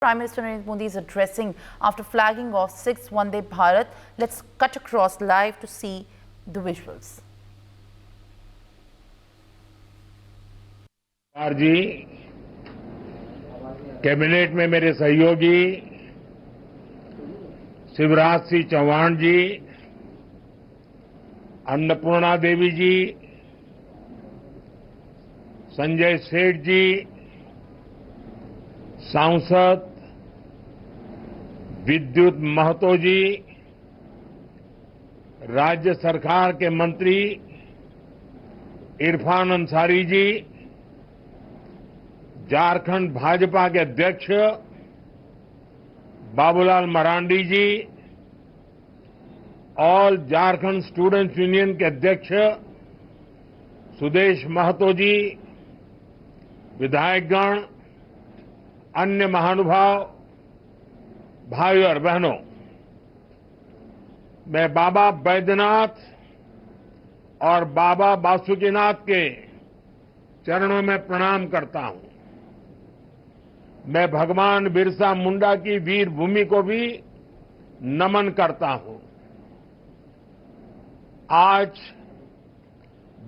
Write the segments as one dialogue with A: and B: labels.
A: Prime Minister Narendra Modi is addressing after flagging off 6 Vande Bharat. Let's cut across live to see the visuals.
B: जी, cabinet में मेरे सहयोगी शिवराज सिंह चौहान जी, अन्नपूर्णा देवी जी, संजय सेठ जी, सांसद विद्युत महतो जी, राज्य सरकार के मंत्री इरफान अंसारी जी, झारखंड भाजपा के अध्यक्ष बाबूलाल मरांडी जी, ऑल झारखंड स्टूडेंट्स यूनियन के अध्यक्ष सुदेश महतो जी, विधायकगण, अन्य महानुभाव, भाइयों और बहनों, मैं बाबा बैद्यनाथ और बाबा बासुकीनाथ के चरणों में प्रणाम करता हूं। मैं भगवान बिरसा मुंडा की वीर भूमि को भी नमन करता हूं। आज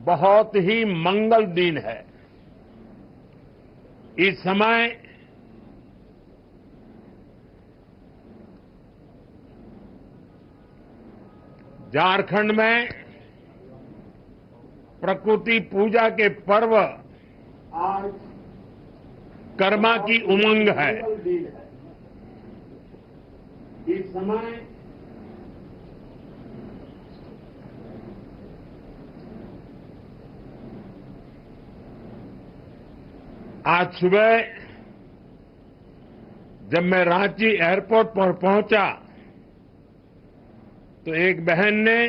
B: बहुत ही मंगल दिन है। इस समय झारखंड में प्रकृति पूजा के पर्व आज कर्मा की उमंग है। इस समय आज सुबह जब मैं रांची एयरपोर्ट पर पहुंचा तो एक बहन ने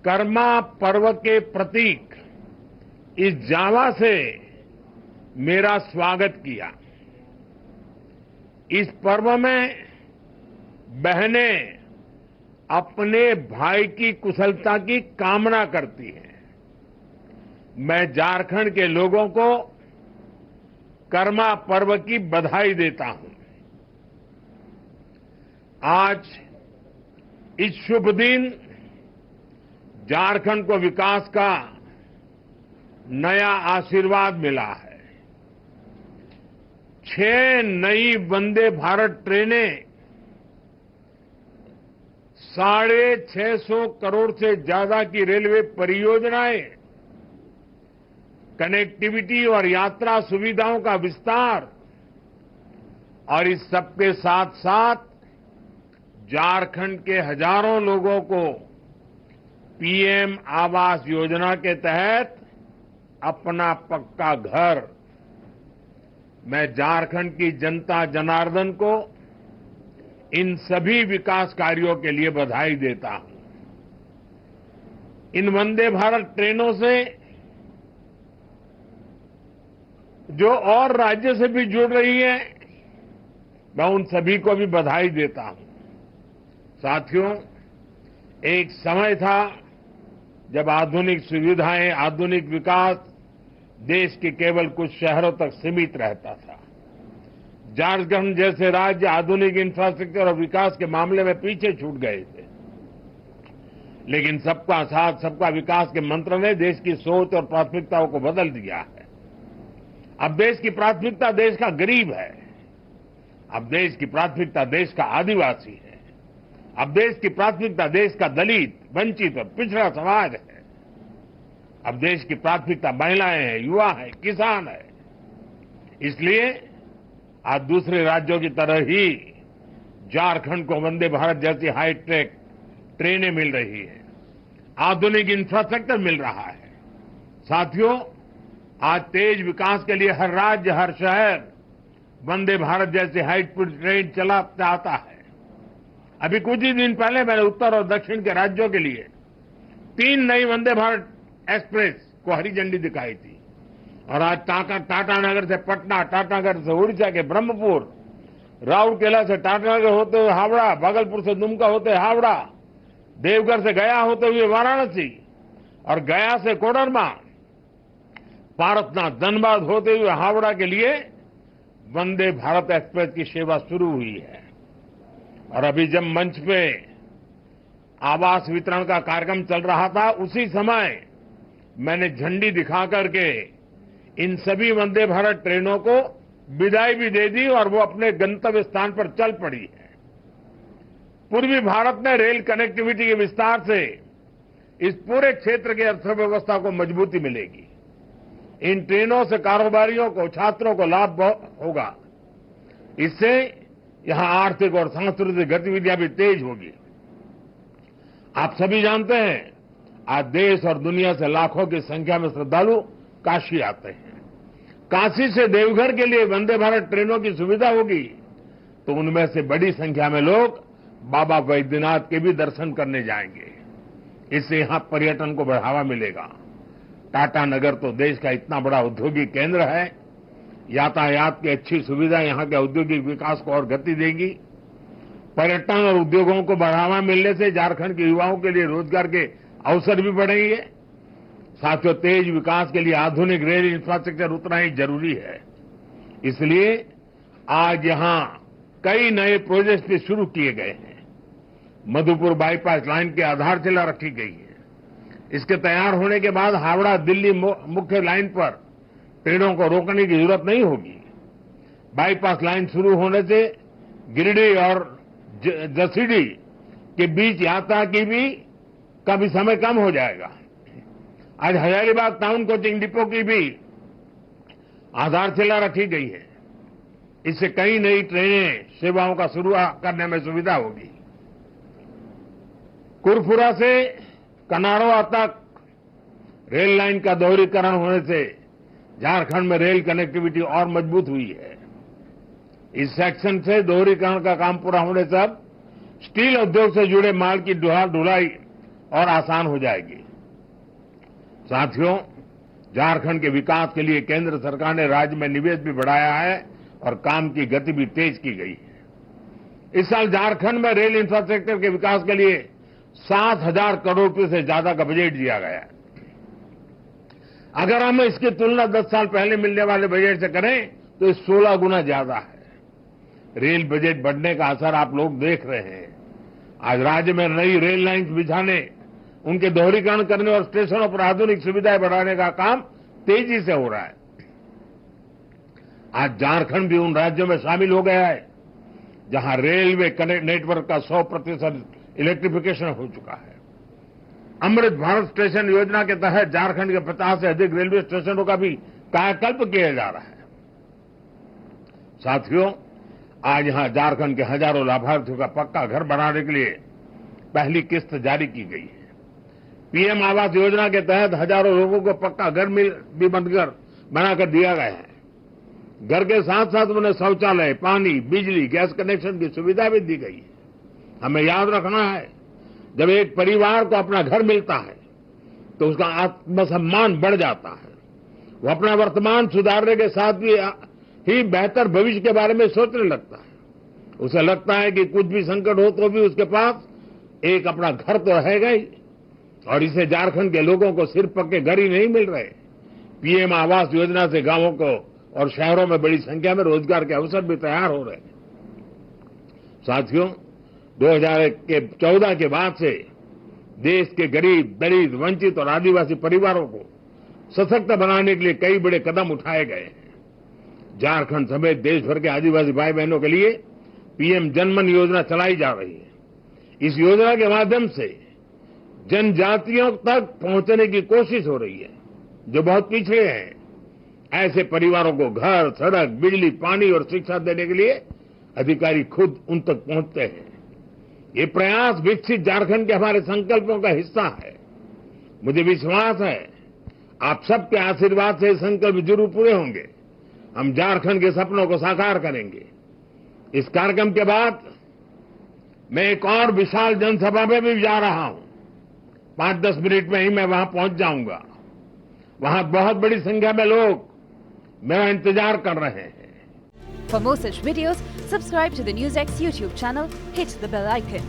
B: कर्मा पर्व के प्रतीक इस जावा से मेरा स्वागत किया। इस पर्व में बहनें अपने भाई की कुशलता की कामना करती हैं। मैं झारखंड के लोगों को कर्मा पर्व की बधाई देता हूं। आज इस शुभ दिन झारखंड को विकास का नया आशीर्वाद मिला है। 6 नई वंदे भारत ट्रेनें 650 करोड़ से ज्यादा की रेलवे परियोजनाएं, कनेक्टिविटी और यात्रा सुविधाओं का विस्तार और इस सबके साथ साथ झारखंड के हजारों लोगों को पीएम आवास योजना के तहत अपना पक्का घर। मैं झारखंड की जनता जनार्दन को इन सभी विकास कार्यों के लिए बधाई देता हूं। इन वंदे भारत ट्रेनों से जो और राज्य से भी जुड़ रही है, मैं उन सभी को भी बधाई देता हूं। साथियों, एक समय था जब आधुनिक सुविधाएं, आधुनिक विकास देश के केवल कुछ शहरों तक सीमित रहता था। झारखंड जैसे राज्य आधुनिक इंफ्रास्ट्रक्चर और विकास के मामले में पीछे छूट गए थे, लेकिन सबका साथ सबका विकास के मंत्र ने देश की सोच और प्राथमिकताओं को बदल दिया है। अब देश की प्राथमिकता देश का गरीब है। अब देश की प्राथमिकता देश का आदिवासी है। अब देश की प्राथमिकता देश का दलित, वंचित और पिछड़ा समाज है। अब देश की प्राथमिकता महिलाएं हैं, युवा है, किसान है। इसलिए आज दूसरे राज्यों की तरह ही झारखंड को वंदे भारत जैसी हाईटेक ट्रेनें मिल रही है, आधुनिक इंफ्रास्ट्रक्चर मिल रहा है। साथियों, आज तेज विकास के लिए हर राज्य, हर शहर वंदे भारत जैसे हाई स्पीड ट्रेन चला चाहता है। अभी कुछ ही दिन पहले मैंने उत्तर और दक्षिण के राज्यों के लिए 3 नई वंदे भारत एक्सप्रेस को हरी झंडी दिखाई थी। और आज टाटानगर से पटना, टाटानगर से उड़ीसा के ब्रह्मपुर, राउरकेला से टाटानगर होते हुए हावड़ा, भागलपुर से दुमका होते हुए हावड़ा, देवघर से गया होते हुए वाराणसी और गया से कोडरमा, पारसनाथ, धनबाद होते हुए हावड़ा के लिए वंदे भारत एक्सप्रेस की सेवा शुरू हुई है और अभी जब मंच पे आवास वितरण का कार्यक्रम चल रहा था, उसी समय मैंने झंडी दिखा करके इन सभी वंदे भारत ट्रेनों को विदाई भी दे दी और वो अपने गंतव्य स्थान पर चल पड़ी है। पूर्वी भारत में रेल कनेक्टिविटी के विस्तार से इस पूरे क्षेत्र की अर्थव्यवस्था को मजबूती मिलेगी। इन ट्रेनों से कारोबारियों को, छात्रों को लाभ होगा। इससे यहां आर्थिक और सांस्कृतिक गतिविधियां भी तेज होगी। आप सभी जानते हैं, आज देश और दुनिया से लाखों की संख्या में श्रद्धालु काशी आते हैं। काशी से देवघर के लिए वंदे भारत ट्रेनों की सुविधा होगी तो उनमें से बड़ी संख्या में लोग बाबा वैद्यनाथ के भी दर्शन करने जाएंगे। इससे यहां पर्यटन को बढ़ावा मिलेगा। टाटा नगर तो देश का इतना बड़ा औद्योगिक केंद्र है। यातायात की अच्छी सुविधा यहां के औद्योगिक विकास को और गति देगी। पर्यटन और उद्योगों को बढ़ावा मिलने से झारखंड के युवाओं के लिए रोजगार के अवसर भी बढ़ेंगे। साथियों, तेज विकास के लिए आधुनिक रेल इंफ्रास्ट्रक्चर उतना ही जरूरी है। इसलिए आज यहां कई नए प्रोजेक्ट भी शुरू किए गए हैं। मधुपुर बाईपास लाइन की आधारशिला रखी गई है। इसके तैयार होने के बाद हावड़ा दिल्ली मुख्य लाइन पर ट्रेनों को रोकने की जरूरत नहीं होगी। बाईपास लाइन शुरू होने से गिरिडीह और जसीडीह के बीच यात्रा की भी काफी समय कम हो जाएगा। आज हजारीबाग टाउन कोचिंग डिपो की भी आधारशिला रखी गई है। इससे कई नई ट्रेनें सेवाओं का शुरू करने में सुविधा होगी। कुरफुरा से कनाड़वा तक रेल लाइन का दोहरीकरण होने से झारखंड में रेल कनेक्टिविटी और मजबूत हुई है। इस सेक्शन से दोहरीकरण का काम पूरा होने से अब स्टील उद्योग से जुड़े माल की ढुलाई और आसान हो जाएगी। साथियों, झारखंड के विकास के लिए केंद्र सरकार ने राज्य में निवेश भी बढ़ाया है और काम की गति भी तेज की गई है। इस साल झारखंड में रेल इंफ्रास्ट्रक्चर के विकास के लिए 7,000 करोड़ रुपए से ज्यादा का बजट दिया गया है। अगर हम इसकी तुलना 10 साल पहले मिलने वाले बजट से करें तो ये 16 गुना ज्यादा है। रेल बजट बढ़ने का असर आप लोग देख रहे हैं। आज राज्य में नई रेल लाइन बिछाने, उनके दोहरीकरण करने और स्टेशनों पर आधुनिक सुविधाएं बढ़ाने का काम तेजी से हो रहा है। आज झारखंड भी उन राज्यों में शामिल हो गया है जहां रेलवे नेटवर्क का 100% इलेक्ट्रिफिकेशन हो चुका है। अमृत भारत स्टेशन योजना के तहत झारखंड के 50 से अधिक रेलवे स्टेशनों का भी कायाकल्प किया जा रहा है। साथियों, आज यहां झारखंड के हजारों लाभार्थियों का पक्का घर बनाने के लिए पहली किस्त जारी की गई है। पीएम आवास योजना के तहत हजारों लोगों को पक्का घर भी बनाकर दिया गया है। घर के साथ साथ उन्हें शौचालय, पानी, बिजली, गैस कनेक्शन की सुविधा भी दी गई है। हमें याद रखना है, जब एक परिवार को अपना घर मिलता है तो उसका आत्मसम्मान बढ़ जाता है। वो अपना वर्तमान सुधारने के साथ ही बेहतर भविष्य के बारे में सोचने लगता है। उसे लगता है कि कुछ भी संकट हो तो भी उसके पास एक अपना घर तो रहेगा ही। और इसे झारखंड के लोगों को सिर्फ पक्के घर ही नहीं मिल रहे, पीएम आवास योजना से गांवों को और शहरों में बड़ी संख्या में रोजगार के अवसर भी तैयार हो रहे हैं। साथियों, 2014 के बाद से देश के गरीब, दलित, वंचित और आदिवासी परिवारों को सशक्त बनाने के लिए कई बड़े कदम उठाए गए हैं। झारखंड समेत देश भर के आदिवासी भाई बहनों के लिए पीएम जनमन योजना चलाई जा रही है। इस योजना के माध्यम से जनजातियों तक पहुंचने की कोशिश हो रही है जो बहुत पिछड़े हैं। ऐसे परिवारों को घर, सड़क, बिजली, पानी और शिक्षा देने के लिए अधिकारी खुद उन तक पहुंचते हैं। ये प्रयास विकसित झारखंड के हमारे संकल्पों का हिस्सा है। मुझे विश्वास है आप सबके आशीर्वाद से संकल्प जरूर पूरे होंगे। हम झारखंड के सपनों को साकार करेंगे। इस कार्यक्रम के बाद मैं एक और विशाल जनसभा में भी जा रहा हूं। 5-10 मिनट में ही मैं वहां पहुंच जाऊंगा। वहां बहुत बड़ी संख्या में लोग मेरा इंतजार कर रहे हैं।
C: For more such videos, subscribe to the NewsX YouTube channel, hit the bell icon.